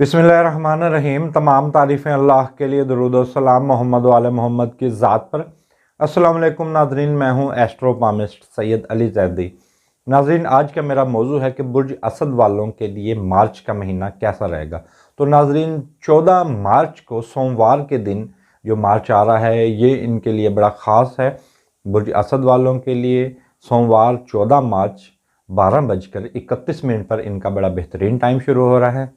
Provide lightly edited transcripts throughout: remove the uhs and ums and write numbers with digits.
बिस्मिल्लाहिर्रहमानिर्रहीम। तमाम तारीफ़ें अल्लाह के लिए, दरूद और सलाम मोहम्मद वाले मोहम्मद की ज़ात पर। अस्सलाम वालेकुम नाज़रीन, मैं हूँ एस्ट्रोपामिस्ट सैयद अली ज़ैदी। नाज़रीन, आज का मेरा मौजू है कि बुर्ज असद वालों के लिए मार्च का महीना कैसा रहेगा। तो नाज़रीन, 14 मार्च को सोमवार के दिन जो मार्च आ रहा है ये इनके लिए बड़ा ख़ास है। बुर्ज असद वालों के लिए सोमवार 14 मार्च 12:31 पर इनका बड़ा बेहतरीन टाइम शुरू हो रहा है।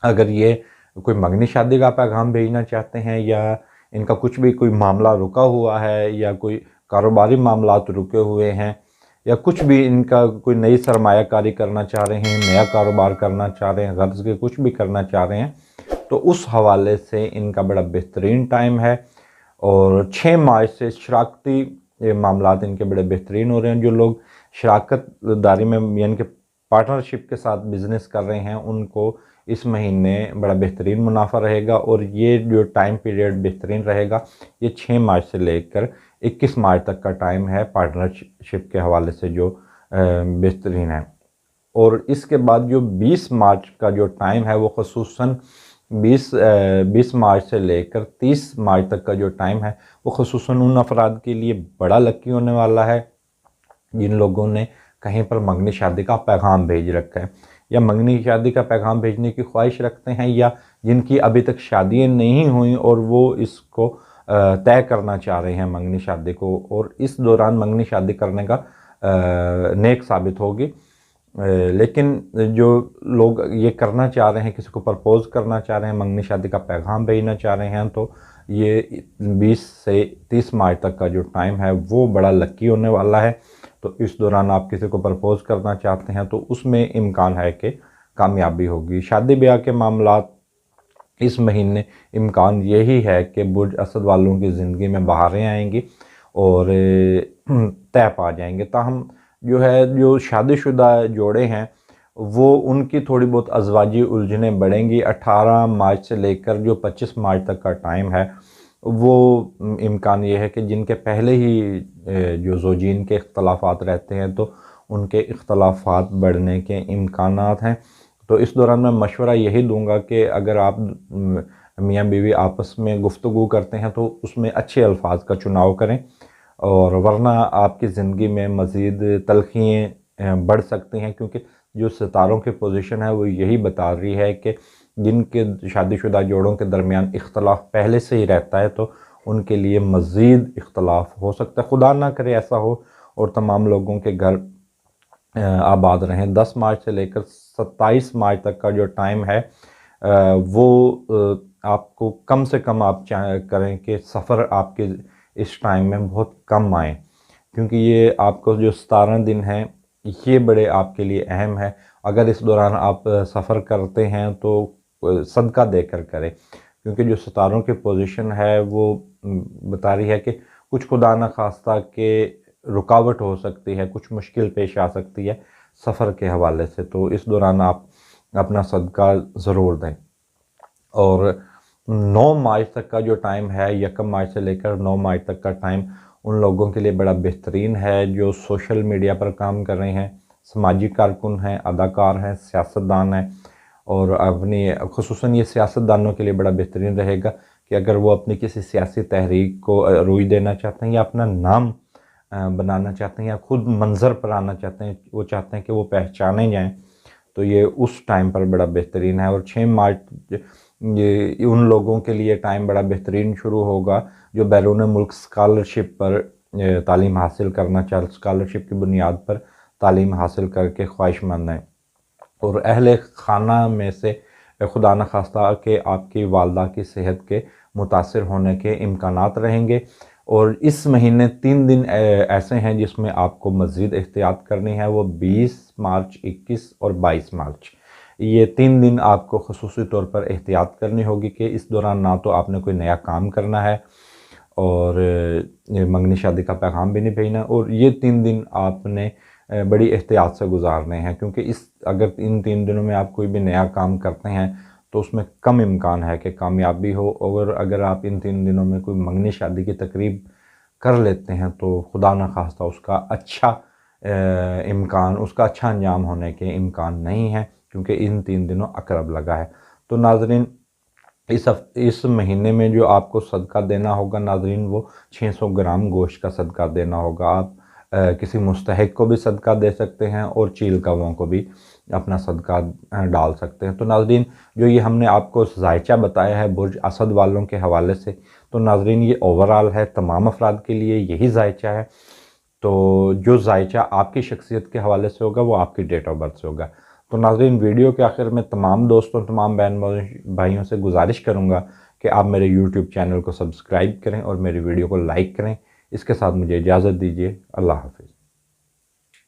अगर ये कोई मंगनी शादी का पैगाम भेजना चाहते हैं, या इनका कुछ भी कोई मामला रुका हुआ है, या कोई कारोबारी मामलात रुके हुए हैं, या कुछ भी इनका कोई नई सरमायाकारी करना चाह रहे हैं, नया कारोबार करना चाह रहे हैं, गर्ज के कुछ भी करना चाह रहे हैं, तो उस हवाले से इनका बड़ा बेहतरीन टाइम है। और 6 मार्च से शराकती मामलात इनके बड़े बेहतरीन हो रहे हैं। जो लोग शराकत दारी में यानी कि पार्टनरशिप के साथ बिज़नेस कर रहे हैं उनको इस महीने बड़ा बेहतरीन मुनाफा रहेगा। और ये जो टाइम पीरियड बेहतरीन रहेगा ये 6 मार्च से लेकर 21 मार्च तक का टाइम है, पार्टनरशिप के हवाले से जो बेहतरीन है। और इसके बाद जो 20 मार्च का जो टाइम है वो ख़ुसूसन 20 मार्च से लेकर 30 मार्च तक का जो टाइम है वो ख़ुसूसन उन अफराद के लिए बड़ा लकी होने वाला है जिन लोगों ने कहीं पर मंगनी शादी का पैगाम भेज रखा है, या मंगनी शादी का पैगाम भेजने की ख्वाहिश रखते हैं, या जिनकी अभी तक शादियाँ नहीं हुई और वो इसको तय करना चाह रहे हैं मंगनी शादी को, और इस दौरान मंगनी शादी करने का नेक साबित होगी। लेकिन जो लोग ये करना चाह रहे हैं, किसी को प्रपोज़ करना चाह रहे हैं, मंगनी शादी का पैगाम भेजना चाह रहे हैं, तो ये 20 से 30 मार्च तक का जो टाइम है वो बड़ा लकी होने वाला है। तो इस दौरान आप किसी को प्रपोज़ करना चाहते हैं तो उसमें इम्कान है कि कामयाबी होगी। शादी ब्याह के मामलात इस महीने इम्कान यही है कि बुर्ज असद वालों की ज़िंदगी में बहारें आएंगी और तय पा जाएंगे। ताहम जो शादीशुदा जोड़े हैं वो उनकी थोड़ी बहुत अज़वाजी उलझनें बढ़ेंगी। 18 मार्च से लेकर जो 25 मार्च तक का टाइम है वो इम्कान ये है कि जिनके पहले ही जो ज़ौजीन के इख्तलाफात रहते हैं तो उनके इख्तलाफात बढ़ने के इम्कानात हैं। तो इस दौरान मैं मशवरा यही दूंगा कि अगर आप मियाँ बीवी आपस में गुफ्तगू करते हैं तो उसमें अच्छे अल्फाज का चुनाव करें, और वरना आपकी ज़िंदगी में मज़ीद तलखियाँ बढ़ सकती हैं, क्योंकि जो सितारों की पोजीशन है वो यही बता रही है कि जिनके शादीशुदा जोड़ों के दरमियान इख्तलाफ पहले से ही रहता है तो उनके लिए मज़ीद इख्तलाफ हो सकता है। खुदा ना करे ऐसा हो और तमाम लोगों के घर आबाद रहें। 10 मार्च से लेकर 27 मार्च तक का जो टाइम है वो आपको कम से कम आप करें कि सफ़र आपके इस टाइम में बहुत कम आए, क्योंकि ये आपको जो 17 दिन हैं ये बड़े आपके लिए अहम है। अगर इस दौरान आप सफ़र करते हैं तो सदका देकर करें, क्योंकि जो सितारों की पोजीशन है वो बता रही है कि कुछ खुदा न खास्ता के रुकावट हो सकती है, कुछ मुश्किल पेश आ सकती है सफ़र के हवाले से। तो इस दौरान आप अपना सदका ज़रूर दें। और 9 मार्च तक का जो टाइम है, 1 मार्च से लेकर 9 मार्च तक का टाइम उन लोगों के लिए बड़ा बेहतरीन है जो सोशल मीडिया पर काम कर रहे हैं, समाजी कारकुन हैं, अदाकार हैं, सियासतदान हैं। और अपनी ख़ुसूसन ये सियासतदानों के लिए बड़ा बेहतरीन रहेगा कि अगर वो अपनी किसी सियासी तहरीक को रूई देना चाहते हैं, या अपना नाम बनाना चाहते हैं, या खुद मंज़र पर आना चाहते हैं, वो चाहते हैं कि वो पहचाने जाएं, तो ये उस टाइम पर बड़ा बेहतरीन है। और 6 मार्च ये उन लोगों के लिए टाइम बड़ा बेहतरीन शुरू होगा जो बैरून मुल्क स्कॉलरशिप पर तालीम हासिल करना चाह, स्कॉलरशिप की बुनियाद पर तालीम हासिल करके ख्वाहिशमंद हैं। और अहले खाना में से खुदा न खास्ता कि आपकी वालदा की सेहत के मुतासिर होने के इम्कानात रहेंगे। और इस महीने 3 दिन ऐसे हैं जिसमें आपको मज़ीद एहतियात करनी है, वो 20 मार्च, 21 और 22 मार्च। ये 3 दिन आपको ख़ुसूसी तौर पर एहतियात करनी होगी कि इस दौरान ना तो आपने कोई नया काम करना है और मंगनी शादी का पैगाम भी नहीं भेजना, और ये 3 दिन आपने बड़ी एहतियात से गुजारने हैं, क्योंकि अगर इन 3 दिनों में आप कोई भी नया काम करते हैं तो उसमें कम इम्कान है कि कामयाबी हो। और अगर आप इन 3 दिनों में कोई मंगनी शादी की तकरीब कर लेते हैं तो खुदा न खास्ता उसका अच्छा इम्कान, उसका अच्छा अंजाम होने के इम्कान नहीं है, क्योंकि इन 3 दिनों अकरब लगा है। تو ناظرین اس مہینے میں جو آپ کو صدقہ دینا ہوگا ناظرین وہ 600 گرام گوشت کا صدقہ دینا ہوگا۔ آپ کسی مستحق کو بھی صدقہ دے سکتے ہیں اور چیل کووں کو بھی اپنا صدقہ ڈال سکتے ہیں۔ تو ناظرین جو یہ ہم نے آپ کو ذائچہ بتایا ہے برج اسد والوں کے حوالے سے، تو ناظرین یہ اوورال ہے، تمام افراد کے لیے یہی ذائچہ ہے۔ تو جو ذائچہ آپ کی شخصیت کے حوالے سے ہوگا وہ آپ کی ڈیٹ آف برتھ سے ہوگا۔ تو ناظرین ویڈیو کے آخر میں تمام دوستوں تمام بہن بھائیوں سے گزارش کروں گا کہ آپ میرے یوٹیوب چینل کو سبسکرائب کریں اور میری ویڈیو کو لائک کریں۔ اس کے ساتھ مجھے اجازت دیجیے، اللہ حافظ۔